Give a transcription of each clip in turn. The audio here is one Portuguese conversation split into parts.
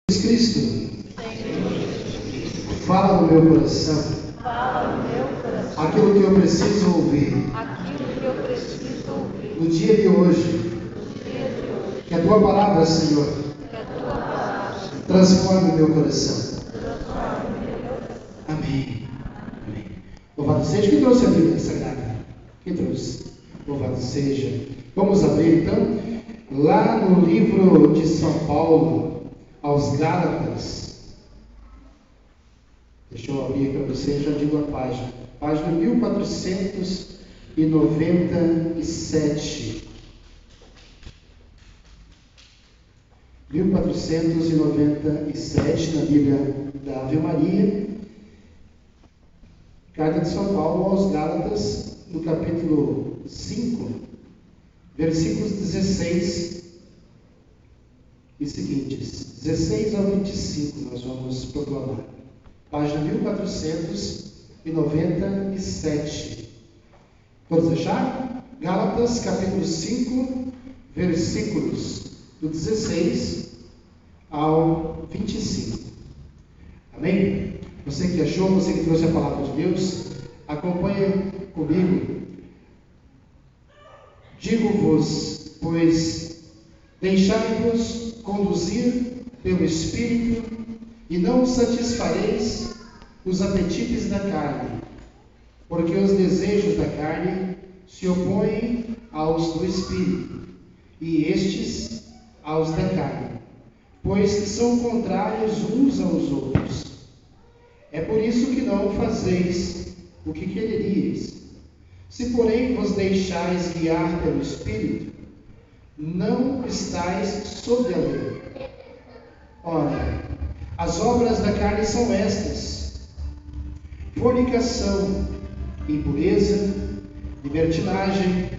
Cristo, fala no meu coração, aquilo que eu preciso ouvir, no dia de hoje, que a tua palavra, Senhor, transforme o meu coração. Amém. Amém. Louvado seja. Quem trouxe a Bíblia Sagrada? Quem trouxe? Louvado seja. Vamos abrir então, lá no livro de São Paulo, aos Gálatas. Deixa eu abrir para você, já digo a página. Página 1497. 1497, na Bíblia da Ave Maria. Carta de São Paulo aos Gálatas, no capítulo 5, versículos 16 e seguintes. 16 ao 25 nós vamos proclamar. Página 1497. Todos acharam? Gálatas, capítulo 5, versículos do 16 ao 25. Amém? Você que achou, você que trouxe a palavra de Deus, acompanhe comigo. Digo-vos, pois, deixai-vos conduzir pelo Espírito, e não satisfareis os apetites da carne, porque os desejos da carne se opõem aos do Espírito, e estes aos da carne, pois que são contrários uns aos outros. É por isso que não fazeis o que quereríeis. Se, porém, vos deixais guiar pelo Espírito, não estáis sob a lei. Ora, as obras da carne são estas: fornicação, impureza, libertinagem,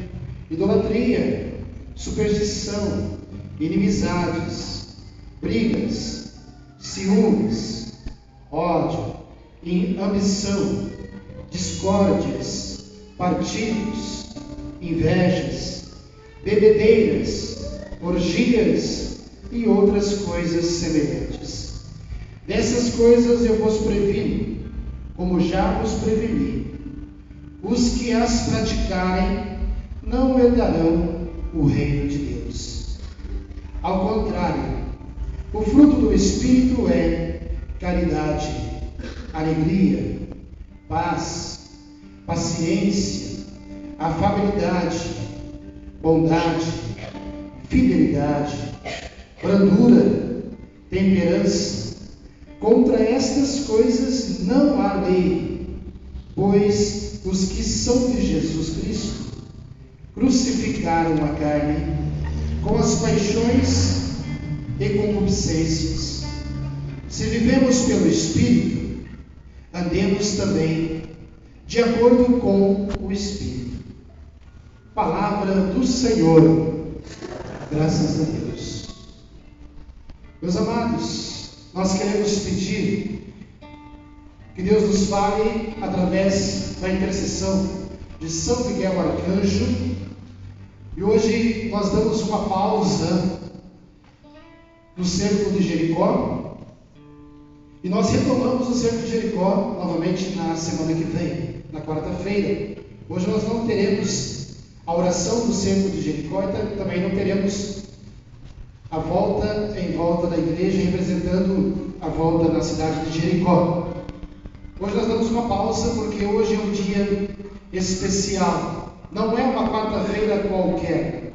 idolatria, superstição, inimizades, brigas, ciúmes, ódio, ambição, discórdias, partidos, invejas, bebedeiras, orgias e outras coisas semelhantes. Dessas coisas eu vos previno, como já vos preveni. Os que as praticarem não herdarão o reino de Deus. Ao contrário, o fruto do Espírito é caridade, alegria, paz, paciência, afabilidade, bondade, fidelidade, brandura, temperança. Contra estas coisas não há lei, pois os que são de Jesus Cristo crucificaram a carne com as paixões e concupiscências. Se vivemos pelo Espírito, andemos também de acordo com o Espírito. Palavra do Senhor. Graças a Deus. Meus amados, nós queremos pedir que Deus nos fale através da intercessão de São Miguel Arcanjo. E hoje nós damos uma pausa no cerco de Jericó. E nós retomamos o cerco de Jericó novamente na semana que vem, na quarta-feira. Hoje nós não teremos a oração do cerco de Jericó e também não teremos a volta em volta da igreja, representando a volta na cidade de Jericó. Hoje nós damos uma pausa porque hoje é um dia especial. Não é uma quarta-feira qualquer.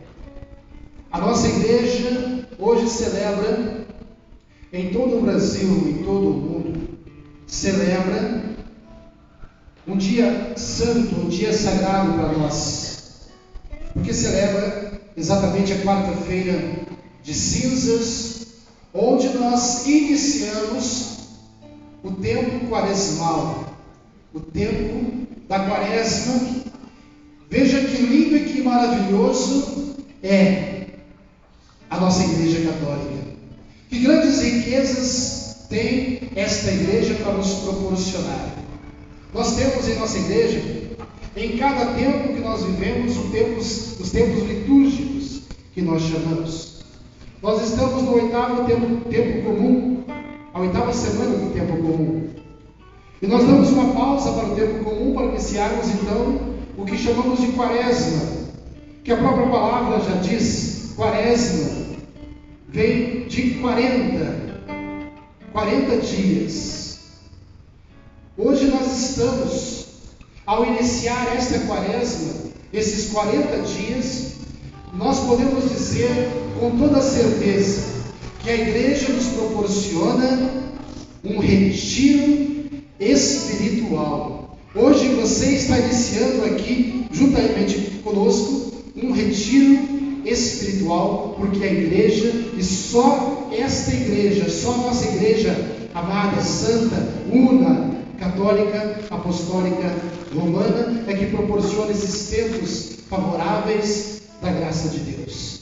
A nossa igreja hoje celebra, em todo o Brasil, em todo o mundo, celebra um dia santo, um dia sagrado para nós, porque celebra exatamente a quarta-feira de cinzas, onde nós iniciamos o tempo quaresmal, o tempo da quaresma. Veja que lindo e que maravilhoso é a nossa igreja católica. Que grandes riquezas tem esta igreja para nos proporcionar. Nós temos em nossa igreja, em cada tempo que nós vivemos, os tempos litúrgicos que nós chamamos. Nós estamos no 8º tempo comum, 8ª semana do tempo comum. E nós damos uma pausa para o tempo comum para iniciarmos então o que chamamos de quaresma, que a própria palavra já diz, quaresma vem de 40 dias. Hoje nós estamos, ao iniciar esta quaresma, esses 40 dias, nós podemos dizer com toda certeza que a igreja nos proporciona um retiro espiritual. Hoje você está iniciando aqui, juntamente conosco, um retiro espiritual, porque a igreja, e só esta igreja, só a nossa igreja amada, santa, una, católica, apostólica, romana, é que proporciona esses tempos favoráveis da graça de Deus.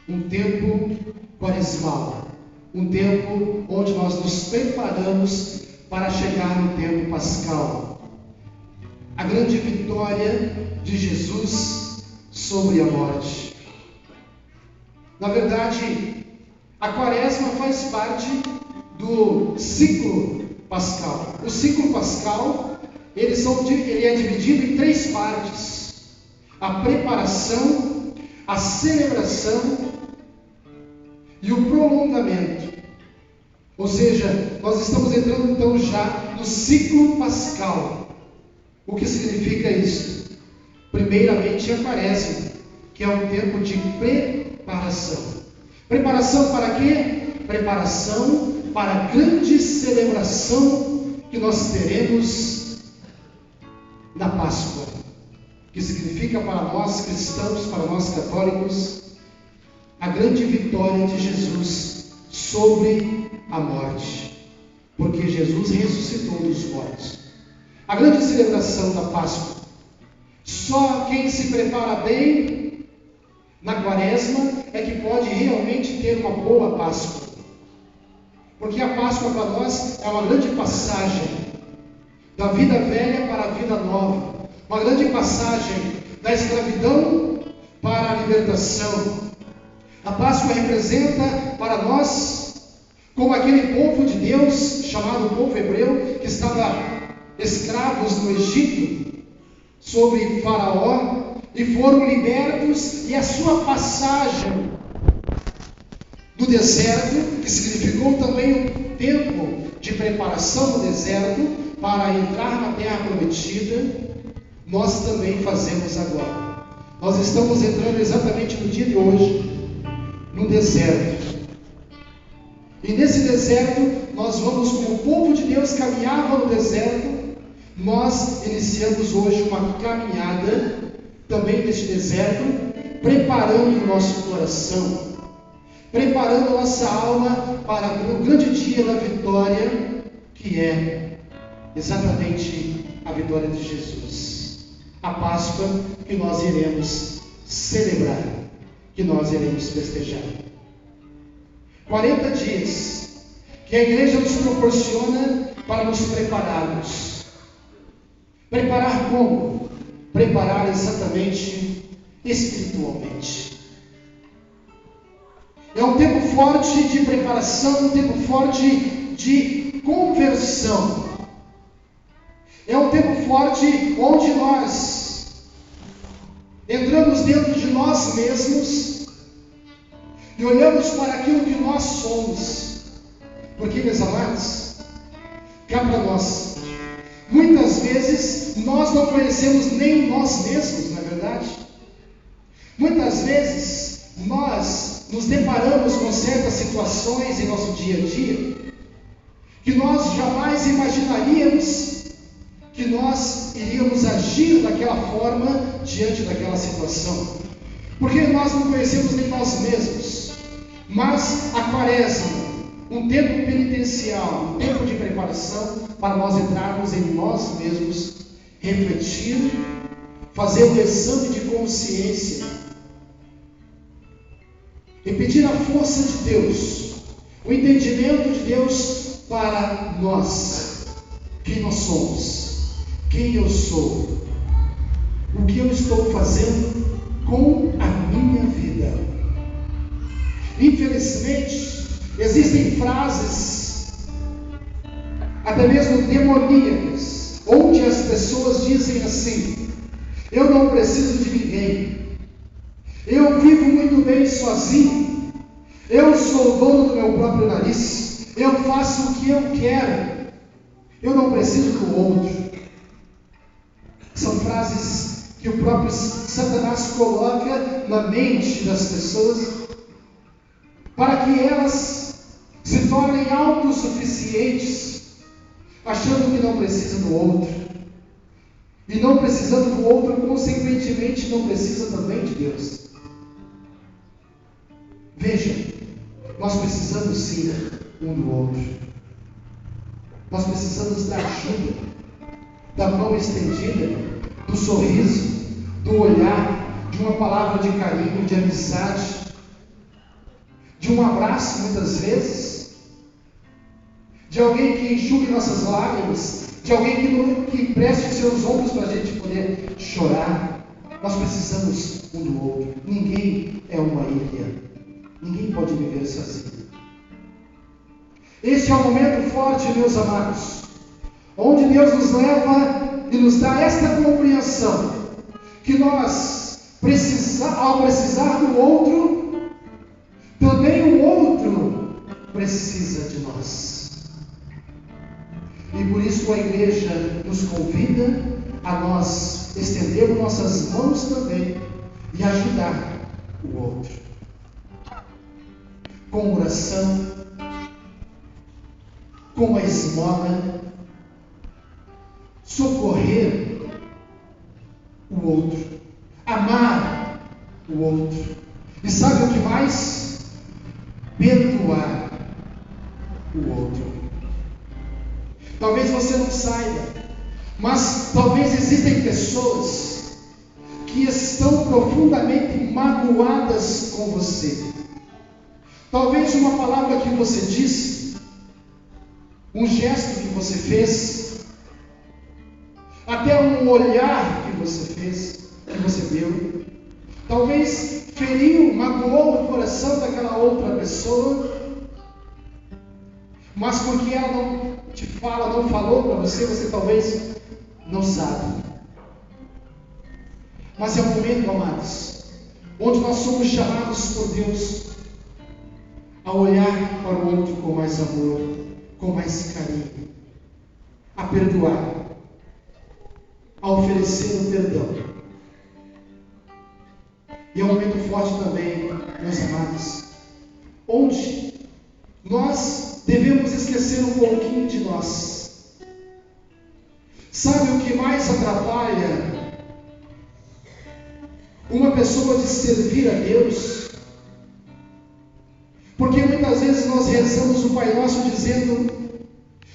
Um tempo quaresmal, um tempo onde nós nos preparamos para chegar no tempo pascal, a grande vitória de Jesus sobre a morte. Na verdade, a quaresma faz parte do ciclo pascal. O ciclo pascal, ele é dividido em 3 partes: a preparação, a celebração e o prolongamento. Ou seja, nós estamos entrando então já no ciclo pascal. O que significa isso? Primeiramente, a quaresma, que é um tempo de preparação. Preparação para quê? Preparação para a grande celebração que nós teremos na Páscoa, que significa para nós cristãos, para nós católicos, a grande vitória de Jesus sobre a morte, porque Jesus ressuscitou dos mortos. A grande celebração da Páscoa. Só quem se prepara bem na quaresma é que pode realmente ter uma boa Páscoa. Porque a Páscoa para nós é uma grande passagem da vida velha para a vida nova. Uma grande passagem da escravidão para a libertação. A Páscoa representa para nós, como aquele povo de Deus, chamado povo hebreu, que estava escravos no Egito, sobre Faraó, e foram libertos, e a sua passagem no deserto, que significou também um tempo de preparação no deserto, para entrar na terra prometida, nós também fazemos agora. Nós estamos entrando exatamente no dia de hoje, no deserto. E nesse deserto, nós vamos, como o povo de Deus caminhava no deserto, nós iniciamos hoje uma caminhada, também neste deserto, preparando o nosso coração, preparando a nossa alma para o grande dia da vitória, que é exatamente a vitória de Jesus. A Páscoa que nós iremos celebrar, que nós iremos festejar. 40 dias que a igreja nos proporciona para nos prepararmos. Preparar como? Preparar exatamente espiritualmente. É um tempo forte de preparação, um tempo forte de conversão. É um tempo forte onde nós entramos dentro de nós mesmos e olhamos para aquilo que nós somos. Porque, meus amados, cá para nós, muitas vezes nós não conhecemos nem nós mesmos, não é verdade? Muitas vezes nós nos deparamos com certas situações em nosso dia a dia que nós jamais imaginaríamos que nós iríamos agir daquela forma diante daquela situação, porque nós não conhecemos nem nós mesmos. Mas a quaresma, um tempo penitencial, um tempo de preparação para nós entrarmos em nós mesmos, refletir, fazer um exame de consciência e pedir a força de Deus, o entendimento de Deus para nós, quem nós somos, quem eu sou, o que eu estou fazendo com a minha vida. Infelizmente, existem frases até mesmo demoníacas, onde as pessoas dizem assim: eu não preciso de ninguém, eu vivo muito bem sozinho, eu sou o dono do meu próprio nariz, eu faço o que eu quero, eu não preciso do outro. São frases que o próprio Satanás coloca na mente das pessoas para que elas se tornem autossuficientes, achando que não precisa do outro. E não precisando do outro, consequentemente, não precisa também de Deus. Veja, nós precisamos sim um do outro. Nós precisamos da ajuda, da mão estendida, do sorriso, do olhar, de uma palavra de carinho, de amizade, de um abraço muitas vezes, de alguém que enxugue nossas lágrimas, de alguém que empreste os seus ombros para a gente poder chorar. Nós precisamos um do outro. Ninguém é uma ilha. Ninguém pode viver sozinho. Este é um momento forte, meus amados, onde Deus nos leva e nos dá esta compreensão, que nós, ao precisar do outro, também o outro precisa de nós. E por isso a igreja nos convida a nós estendermos nossas mãos também e ajudar o outro. Com oração, com a esmola, socorrer o outro, amar o outro. E sabe o que mais? Perdoar o outro. Talvez você não saiba, mas talvez existem pessoas que estão profundamente magoadas com você. Talvez uma palavra que você disse, um gesto que você fez, até um olhar que você fez, que você deu, talvez feriu, magoou o coração daquela outra pessoa, mas porque ela não te fala, não falou para você, você talvez não sabe. Mas é um momento, amados, onde nós somos chamados por Deus a olhar para o outro com mais amor, com mais carinho, a perdoar, a oferecer o perdão. E é um momento forte também, meus amados, onde nós devemos esquecer um pouquinho de nós. Sabe o que mais atrapalha uma pessoa de servir a Deus? Porque muitas vezes nós rezamos o Pai Nosso dizendo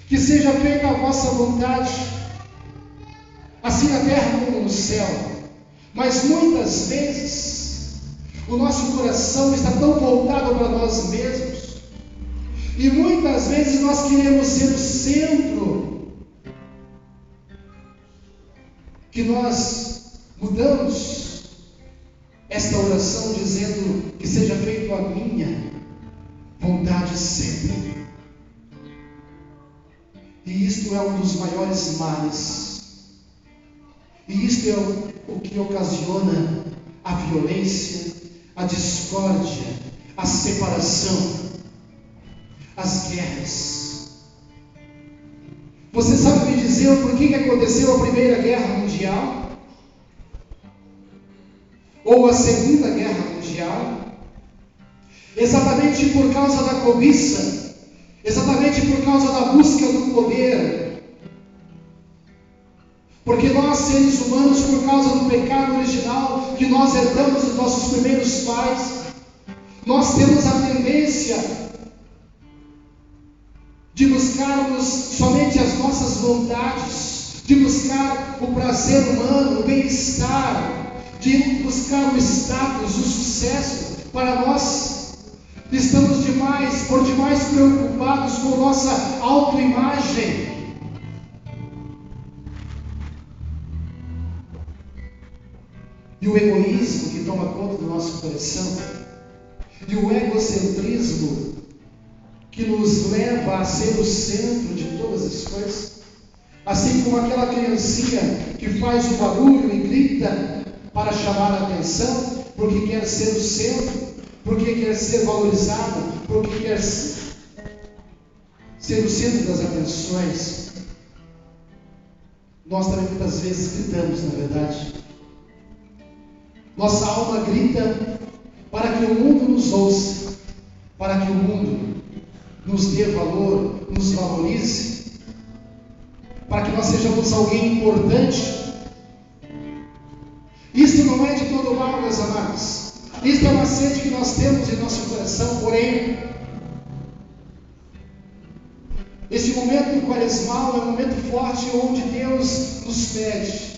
que seja feita a vossa vontade, assim na terra como no céu. Mas muitas vezes o nosso coração está tão voltado para nós mesmos, e muitas vezes nós queremos ser o centro, que nós mudamos esta oração dizendo que seja feita a minha vontade sempre. E isto é um dos maiores males. E isto é o que ocasiona a violência, a discórdia, a separação, as guerras. Você sabe me dizer o porquê que aconteceu a Primeira Guerra Mundial? Ou a Segunda Guerra Mundial? Exatamente por causa da cobiça, exatamente por causa da busca do poder. Porque nós, seres humanos, por causa do pecado original que nós herdamos dos nossos primeiros pais, nós temos a tendência de buscarmos somente as nossas vontades, de buscar o prazer humano, o bem-estar, de buscar o status, o sucesso. Para nós, estamos por demais preocupados com nossa autoimagem. E o egoísmo que toma conta do nosso coração, e o egocentrismo que nos leva a ser o centro de todas as coisas. Assim como aquela criancinha que faz o barulho e grita para chamar a atenção, porque quer ser o centro, porque quer ser valorizado, porque quer ser o centro das atenções. Nós também muitas vezes gritamos, na verdade. Nossa alma grita para que o mundo nos ouça, para que o mundo nos dê valor, nos valorize, para que nós sejamos alguém importante. Isso não é de todo mal, meus amados. Isso é uma sede que nós temos em nosso coração, porém, este momento quaresmal é um momento forte onde Deus nos pede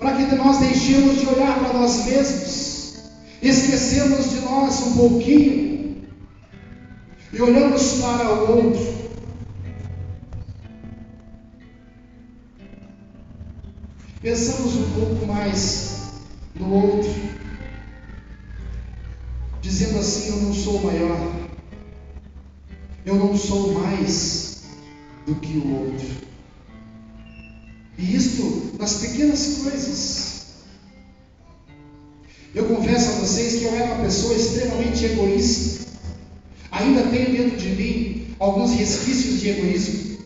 para que nós deixemos de olhar para nós mesmos, esquecemos de nós um pouquinho e olhamos para o outro. Pensamos um pouco mais no outro, dizendo assim: eu não sou maior, eu não sou mais do que o outro. E isto nas pequenas coisas. Eu confesso a vocês que eu era uma pessoa extremamente egoísta. Ainda tenho dentro de mim alguns resquícios de egoísmo.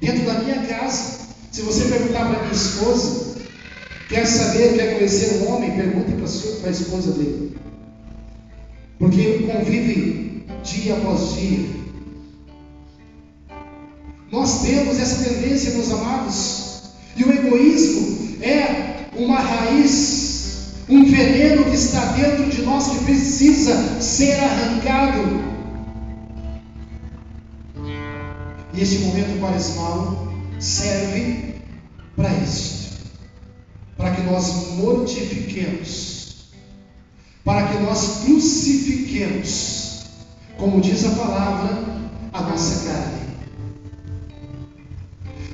Dentro da minha casa, se você perguntar para minha esposa, quer saber, quer conhecer um homem, pergunte para a esposa dele. Porque convive dia após dia. Nós temos essa tendência, meus amados, e o egoísmo é uma raiz, um veneno que está dentro de nós que precisa ser arrancado. E este momento quaresmal serve para isso, para que nós mortifiquemos, para que nós crucifiquemos, como diz a palavra, a nossa carne.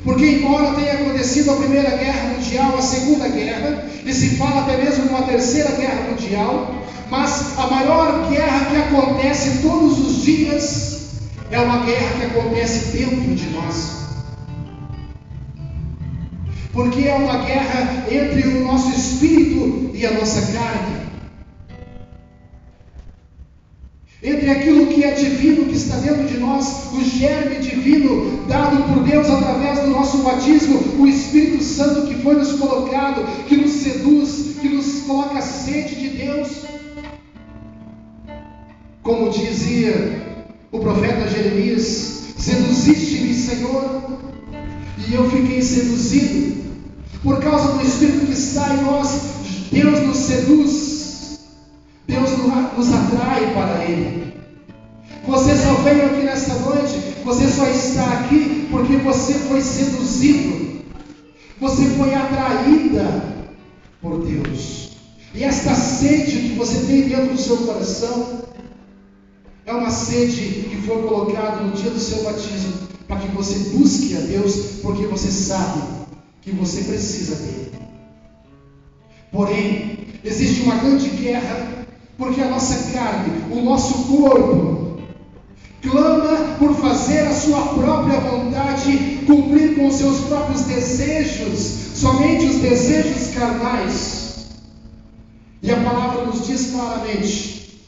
Porque embora tenha acontecido a Primeira Guerra Mundial, a Segunda Guerra, e se fala até mesmo de uma Terceira Guerra Mundial, mas a maior guerra que acontece todos os dias é uma guerra que acontece dentro de nós. Porque é uma guerra entre o nosso espírito e a nossa carne. Entre aquilo que é divino, que está dentro de nós, o germe divino dado por Deus através do nosso batismo, o Espírito Santo que foi nos colocado, que nos seduz, que nos coloca sede de Deus. Como dizia o profeta Jeremias: seduziste-me, Senhor, e eu fiquei seduzido. Por causa do Espírito que está em nós, Deus nos seduz. Deus nos atrai para Ele. Você só veio aqui nesta noite, você só está aqui porque você foi seduzido, você foi atraída por Deus. E esta sede que você tem dentro do seu coração é uma sede que foi colocada no dia do seu batismo, para que você busque a Deus, porque você sabe que você precisa dele. Porém, existe uma grande guerra, porque a nossa carne, o nosso corpo, clama por fazer a sua própria vontade, cumprir com os seus próprios desejos, somente os desejos carnais. E a palavra nos diz claramente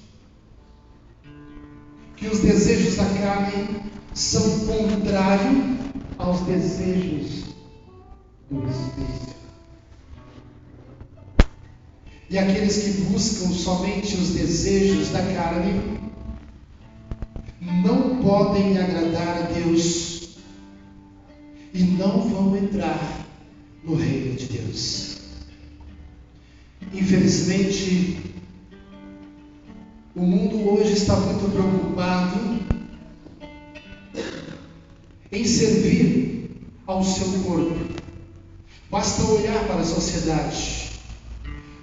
que os desejos da carne são contrários aos desejos do Espírito. E aqueles que buscam somente os desejos da carne não podem agradar a Deus e não vão entrar no reino de Deus. Infelizmente, o mundo hoje está muito preocupado em servir ao seu corpo. Basta olhar para a sociedade.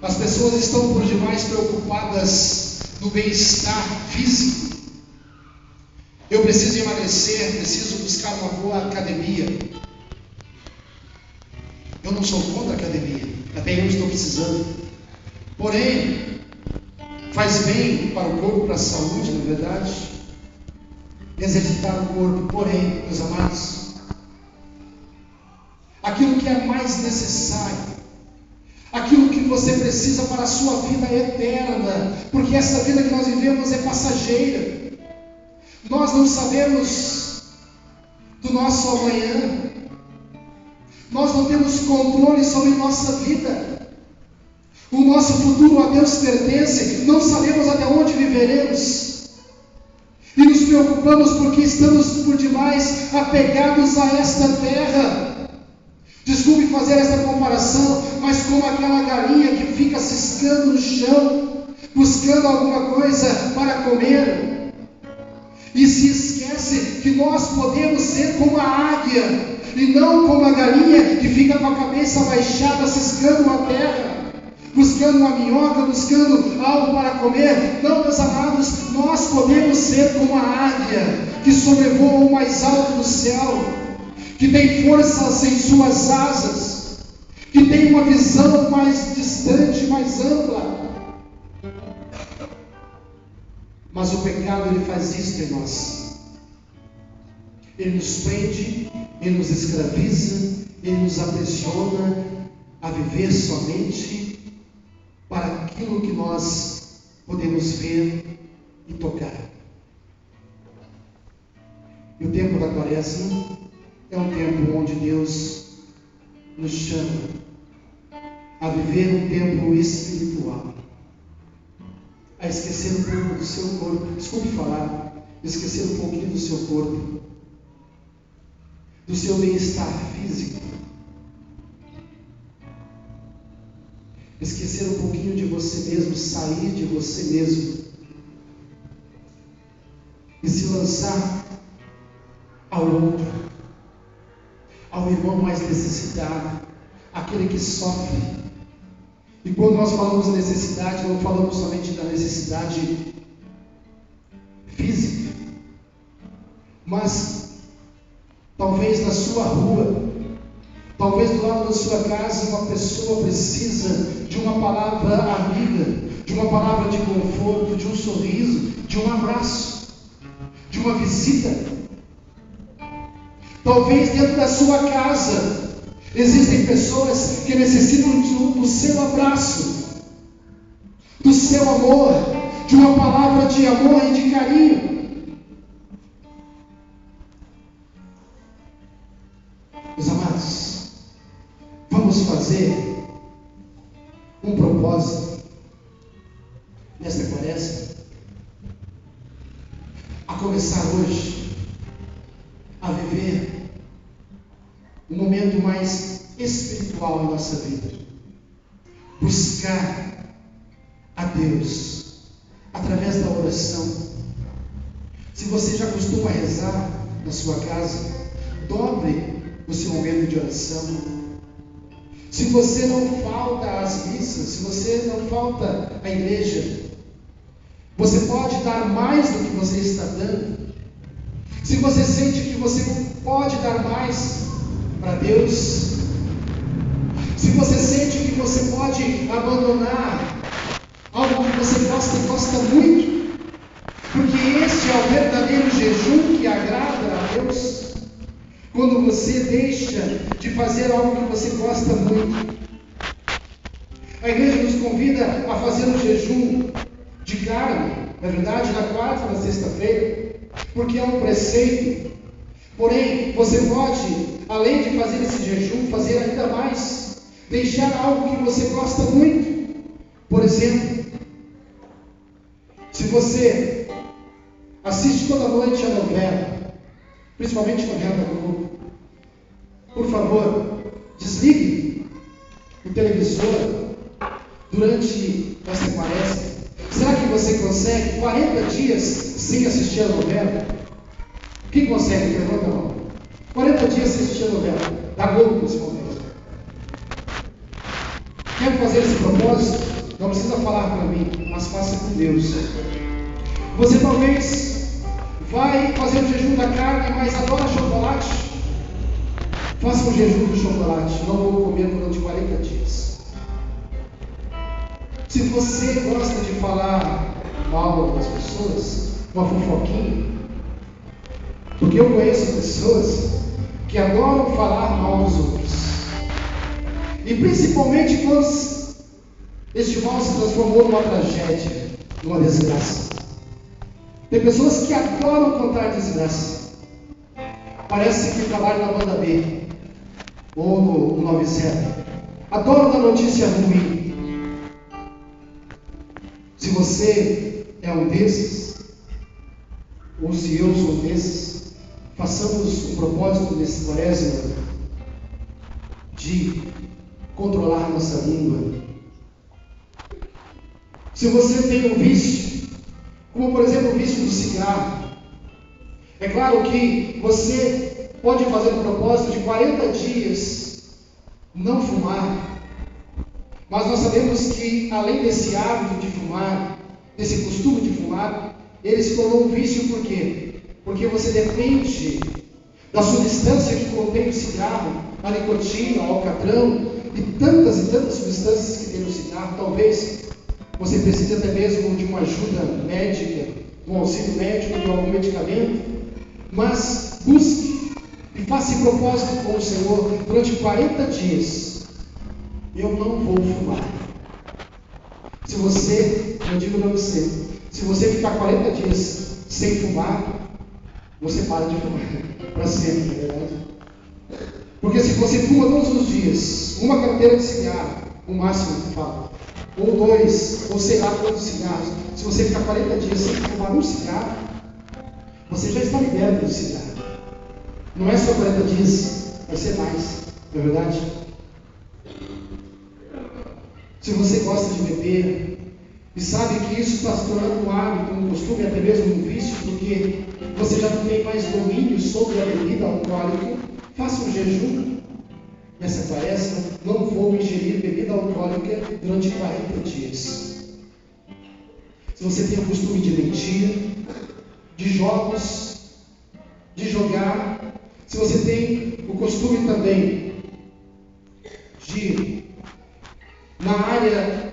As pessoas estão por demais preocupadas no bem-estar físico. Eu preciso emagrecer, preciso buscar uma boa academia. Eu não sou contra a academia, até eu estou precisando. Porém, faz bem para o corpo, para a saúde, na verdade. exercitar o corpo. Porém, meus amados, aquilo que é mais necessário, aquilo que você precisa para a sua vida eterna, porque essa vida que nós vivemos é passageira. Nós não sabemos do nosso amanhã. Nós não temos controle sobre nossa vida. O nosso futuro a Deus pertence. Não sabemos até onde viveremos. E nos preocupamos porque estamos por demais apegados a esta terra. Desculpe fazer essa comparação, mas como aquela galinha que fica ciscando no chão, buscando alguma coisa para comer, e se esquece que nós podemos ser como a águia, e não como a galinha que fica com a cabeça baixada, ciscando a terra, buscando uma minhoca, buscando algo para comer. Não, meus amados, nós podemos ser como a águia, que sobrevoa o mais alto do céu, que tem forças em suas asas, que tem uma visão mais distante, mais ampla. Mas o pecado, ele faz isso em nós. Ele nos prende, ele nos escraviza, ele nos aprisiona a viver somente para aquilo que nós podemos ver e tocar. E o tempo da Quaresma é um tempo onde Deus nos chama a viver um tempo espiritual, a esquecer um pouco do seu corpo. Desculpe falar, esquecer um pouquinho do seu corpo, do seu bem-estar físico, esquecer um pouquinho de você mesmo, sair de você mesmo e se lançar ao outro, ao irmão mais necessitado, aquele que sofre. E quando nós falamos necessidade, não falamos somente da necessidade física, mas talvez na sua rua, talvez do lado da sua casa, uma pessoa precisa de uma palavra amiga, de uma palavra de conforto, de um sorriso, de um abraço, de uma visita. Talvez dentro da sua casa existem pessoas que necessitam do seu abraço, do seu amor, de uma palavra de amor e de carinho. Meus amados, vamos fazer um propósito nesta Quaresma, a começar hoje a viver um momento mais espiritual em nossa vida, buscar a Deus através da oração. Se você já costuma rezar na sua casa, dobre o seu momento de oração. Se você não falta às missas, se você não falta à igreja, você pode dar mais do que você está dando. Se você sente que você não pode dar mais para Deus, se você sente que você pode abandonar algo que você gosta muito, porque este é o verdadeiro jejum que agrada a Deus, quando você deixa de fazer algo que você gosta muito. A igreja nos convida a fazer um jejum de carne, na verdade, na quarta e na sexta-feira, porque é um preceito. Porém, você pode, além de fazer esse jejum, fazer ainda mais, deixar algo que você gosta muito. Por exemplo, se você assiste toda noite a novela, principalmente a novela da Globo, por favor, desligue o televisor durante esta Quaresma. Será que você consegue 40 dias sem assistir a novela? Quem consegue? Levanta a mão. 40 dias sem assistir a novela, da Globo principalmente. Quer fazer esse propósito? Não precisa falar para mim, mas faça com Deus. Você talvez vai fazer o jejum da carne, mas adora chocolate. Faça o jejum do chocolate. Não vou comer durante 40 dias. Se você gosta de falar mal das pessoas, uma fofoquinha, Porque eu conheço pessoas que adoram falar mal dos outros. E principalmente quando este mal se transformou numa tragédia, numa desgraça. Tem pessoas que adoram contar desgraça. Parece que trabalham na banda B ou no 90. Adoram dar notícia ruim. Se você é um desses, ou se eu sou desses, façamos o propósito desse quaresma de controlar nossa língua. Se você tem um vício, como por exemplo o vício do cigarro, é claro que você pode fazer um propósito de 40 dias não fumar, mas nós sabemos que além desse hábito de fumar, desse costume de fumar, ele se tornou um vício. Por quê? Porque você depende da substância que contém o cigarro, a nicotina, o alcatrão e tantas substâncias que tem no cigarro. Talvez você precise até mesmo de uma ajuda médica, um auxílio médico, de algum medicamento, mas busque e faça esse propósito com o Senhor durante 40 dias. Eu não vou fumar. Se você, eu digo para você, se você ficar 40 dias sem fumar, você para de fumar para sempre, não é verdade? Porque se você fuma todos os dias uma carteira de cigarro, o máximo que fala, ou 2, ou sei lá quantos cigarros, se você ficar 40 dias sem fumar um cigarro, você já está liberto do cigarro. Não é só 40 dias, vai ser mais, não é verdade? Se você gosta de beber e sabe que isso está se tornando um hábito, um costume, até mesmo um vício, porque você já não tem mais domínio sobre a bebida alcoólica, faça um jejum nessa quaresma. Não vou ingerir bebida alcoólica durante 40 dias. Se você tem o costume de mentir, de jogos, de jogar, se você tem o costume também de, na área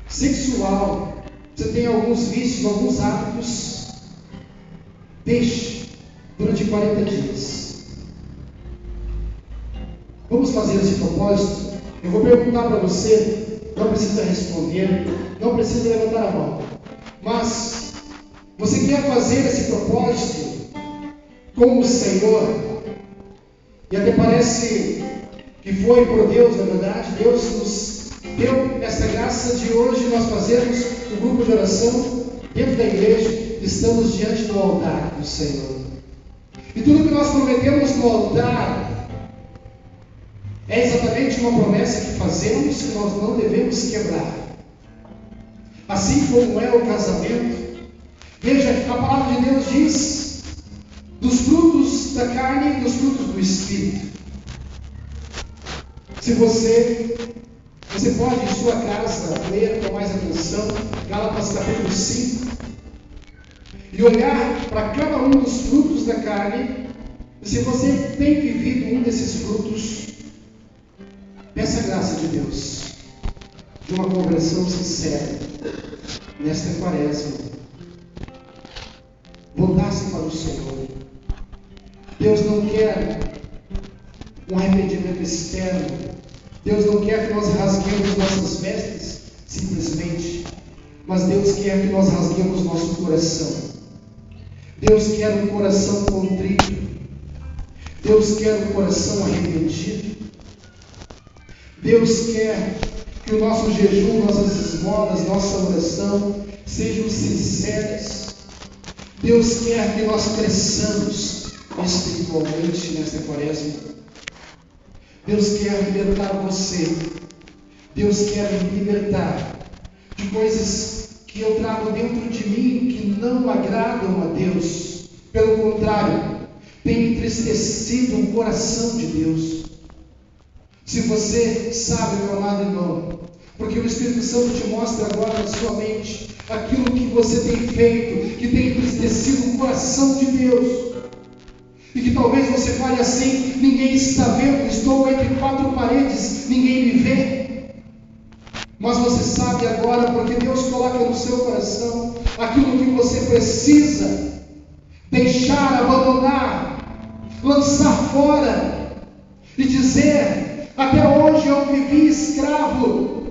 sexual, você tem alguns vícios, alguns hábitos, deixe durante 40 dias. Vamos fazer esse propósito? Eu vou perguntar para você, não precisa responder, não precisa levantar a mão, mas você quer fazer esse propósito com o Senhor? E até parece que foi por Deus, na verdade. Deus nos deu essa graça de hoje nós fazermos um grupo de oração dentro da igreja. Estamos diante do altar do Senhor. E tudo que nós prometemos no altar é exatamente uma promessa que fazemos, que nós não devemos quebrar. Assim como é o casamento. Veja, a palavra de Deus diz dos frutos da carne e dos frutos do Espírito. Se você pode em sua casa ler com mais atenção Gálatas capítulo 5 e olhar para cada um dos frutos da carne. E se você tem vivido um desses frutos, peça a graça de Deus de uma conversão sincera nesta quaresma. Voltar-se para o Senhor. Deus não quer um arrependimento externo. Deus não quer que nós rasguemos nossas vestes simplesmente, mas Deus quer que nós rasguemos nosso coração. Deus quer um coração contrito. Deus quer um coração arrependido. Deus quer que o nosso jejum, nossas esmolas, nossa oração sejam sinceras. Deus quer que nós cresçamos espiritualmente nesta quaresma. Deus quer libertar você. Deus quer me libertar de coisas que eu trago dentro de mim que não agradam a Deus. Pelo contrário, tem entristecido o coração de Deus. Se você sabe, meu amado irmão, porque o Espírito Santo te mostra agora na sua mente aquilo que você tem feito, que tem entristecido o coração de Deus. E que talvez você fale assim: ninguém está vendo, estou entre 4 paredes, ninguém me vê. Mas você sabe agora, porque Deus coloca no seu coração aquilo que você precisa deixar, abandonar, lançar fora e dizer: até hoje eu vivi escravo,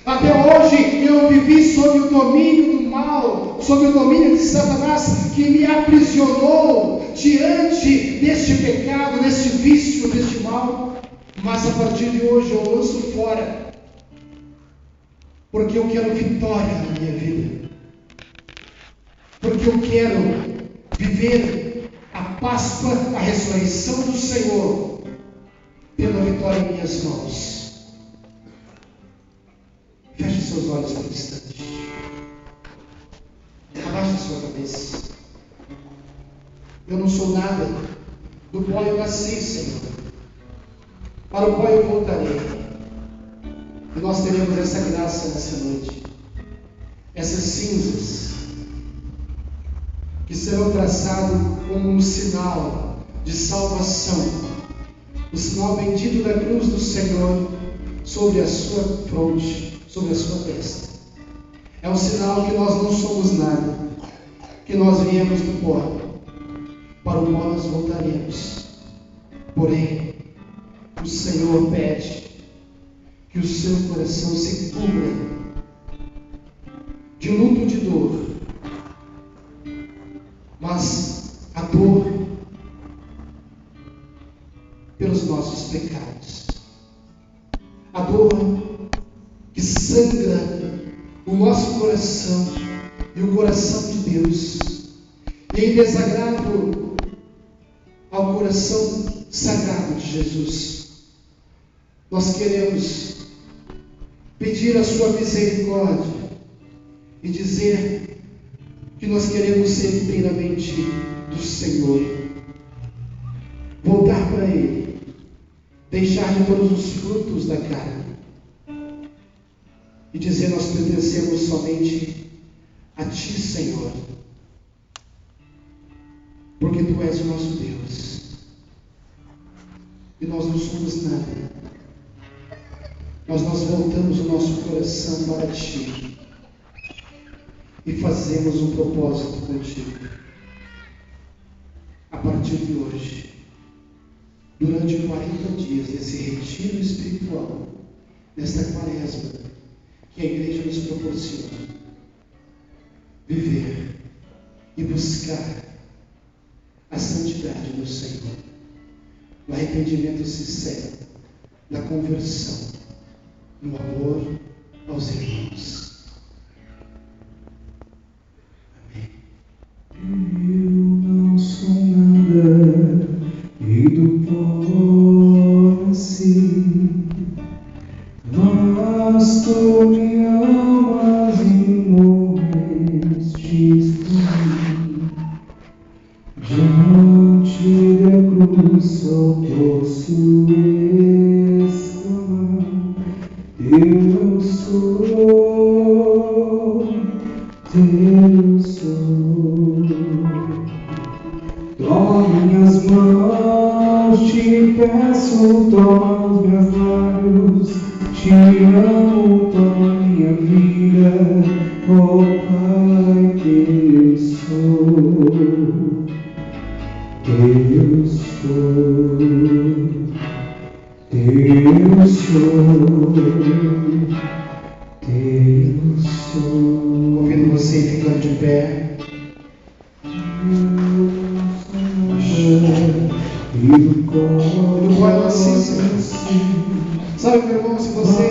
até hoje eu vivi sob o domínio do mal, sob o domínio de Satanás, que me aprisionou diante deste pecado, deste vício, deste mal. Mas a partir de hoje eu lanço fora, porque eu quero vitória na minha vida, porque eu quero viver a Páscoa, a ressurreição do Senhor, tendo a vitória em minhas mãos. Feche seus olhos por um instante, abaixe sua cabeça. Eu não sou nada, do pó eu nasci, Senhor, para o pó eu voltarei. E nós teremos essa graça nessa noite, essas cinzas que serão traçadas como um sinal de salvação, o sinal bendito da cruz do Senhor sobre a sua fronte, sobre a sua testa. É um sinal que nós não somos nada, que nós viemos do pó, para o qual nós voltaremos. Porém, o Senhor pede que o seu coração se cubra de luto, de dor, mas a dor pelos nossos pecados, a dor que sangra o nosso coração e o coração de Deus, e em desagrado ao coração sagrado de Jesus. Nós queremos pedir a sua misericórdia e dizer que nós queremos ser inteiramente do Senhor, voltar para Ele, deixar de todos os frutos da carne e dizer: nós pertencemos somente a Ti, Senhor, porque Tu és o nosso Deus e nós não somos nada. Nós voltamos o nosso coração para Ti e fazemos um propósito contigo. A partir de hoje, durante 40 dias desse retiro espiritual, desta quaresma que a igreja nos proporciona, viver e buscar a santidade do Senhor, o arrependimento sincero, da conversão, no amor aos irmãos. Eu não sou nada e do pó nasci, mas Tu me amas e morrestes por mim. Diante da cruz só posso exclamar: eu não sou teu, sou. Toma minhas mãos, te peço, toma os meus lábios, te amo, toma minha vida, ó Pai, teu sou, teu sou, teu sou, teu sou. Convido você a ficar de pé. Do qual eu nasci, sabe, meu irmão, se você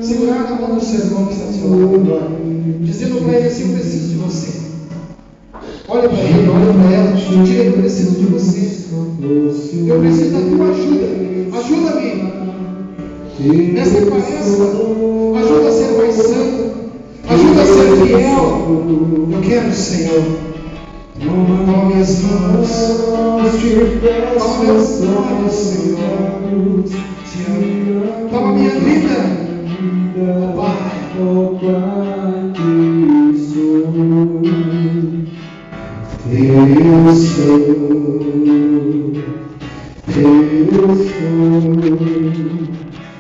segurar na mão do seu irmão que está do seu lado agora, dizendo para ele assim: eu preciso de você. Olha para ele, olha para ela, diga: eu preciso de você. Eu preciso da tua ajuda. Ajuda-me nesta quaresma. Ajuda a ser mais santo. Ajuda a ser fiel. Eu quero, Senhor. Toma minhas mãos, toma meus olhos, Senhor. Te amo. Toma minha vida, ó Pai, teu sou, teu sou, teu sou.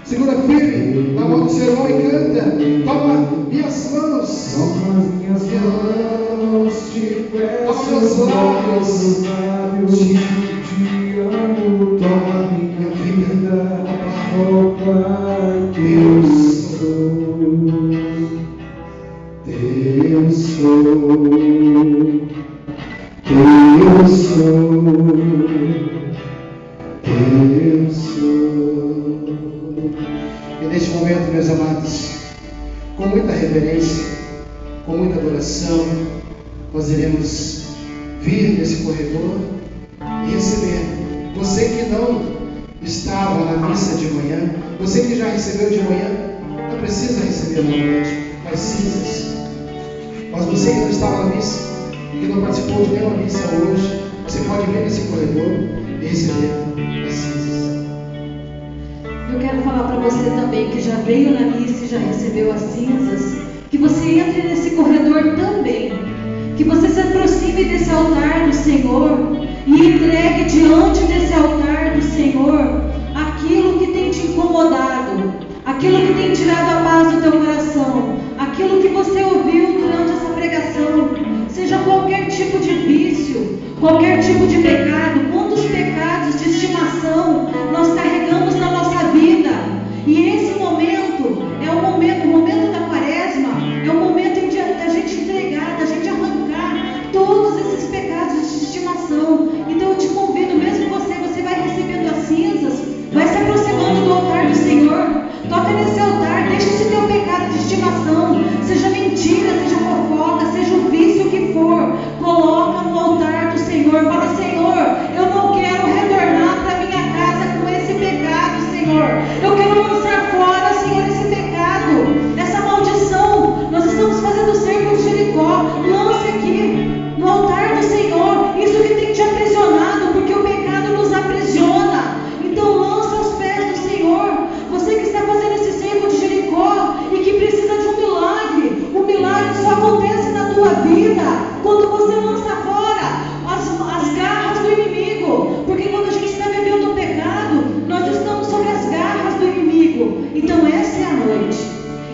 Segura firme na mão do seu irmão e canta: toma minhas mãos, toma minhas mãos, te peço, Toma meus lábios, te amo, toma minha vida, ó Pai, teu sou, teu sou, teu sou, teu sou. E neste momento, meus amados, com muita reverência, com muita adoração, nós iremos vir nesse corredor e receber. Você que não estava na missa de manhã, você que já recebeu de manhã, não precisa receber na noite as cinzas. Mas você que não estava na missa, que não participou de nenhuma missa hoje, você pode vir nesse corredor e receber as cinzas. Eu quero falar para você também que já veio na missa e já recebeu as cinzas, que você entre nesse corredor também, que você se aproxime desse altar do Senhor e entregue diante desse altar do Senhor aquilo que tem te incomodado, aquilo que tem tirado a paz do teu coração, aquilo que você ouviu durante essa pregação, seja qualquer tipo de vício, qualquer tipo de pecado. Quantos pecados de estimação nós carregamos na nossa vida? E esse momento é o momento da quaresma, é o momento da gente entregar, da gente arrancar todos esses pecados de estimação. Então eu te convido, mesmo você vai recebendo as cinzas, vai se aproximando do altar do Senhor, toca nesse altar, deixa esse teu pecado de estimação, seja mentira, seja fofoca, seja o vício que for, coloca no altar do Senhor, fala: Senhor, eu não quero retornar para minha casa com esse pecado, Senhor, eu quero lançar fora, Senhor, esse pecado, essa maldição. Nós estamos fazendo o cerco de Jericó, lance aqui no altar do Senhor isso que tem te aprisionado, porque o pecado nos aprisiona. Então lança aos pés do Senhor. Você que está fazendo esse cerco de Jericó e que precisa de um milagre, o milagre só acontece na tua vida quando você lança fora as garras do inimigo, porque quando a gente está vivendo o pecado, nós estamos sobre as garras do inimigo. Então essa é a noite,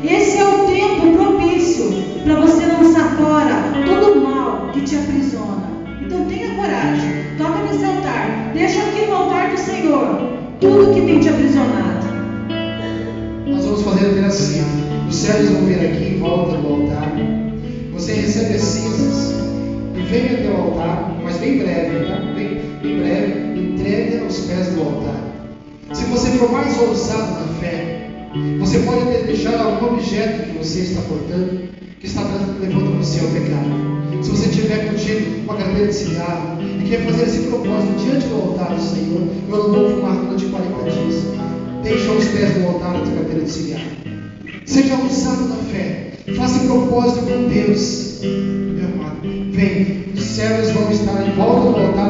esse é o tempo propício para você lançar fora todo o mal que te aprisiona. Então tenha coragem, toca nesse altar, deixa aqui no altar do Senhor tudo que tem te aprisionado. Nós vamos fazer até assim: os servos vão vir aqui em volta do altar, você recebe as cinzas e vem até o altar, mas bem breve, tá? Bem breve, entregue aos pés do altar. Se você for mais ousado na fé, você pode até deixar algum objeto que você está portando, que está levando você ao pecado. Se você tiver contigo uma carteira de cigarro e quer fazer esse propósito diante do altar do Senhor: eu não vou fumar durante 40 dias, deixa aos pés do altar a tua carteira de cigarro. Seja ousado na fé, faça propósito com Deus, meu amado. Vem, os servos vão estar em volta do altar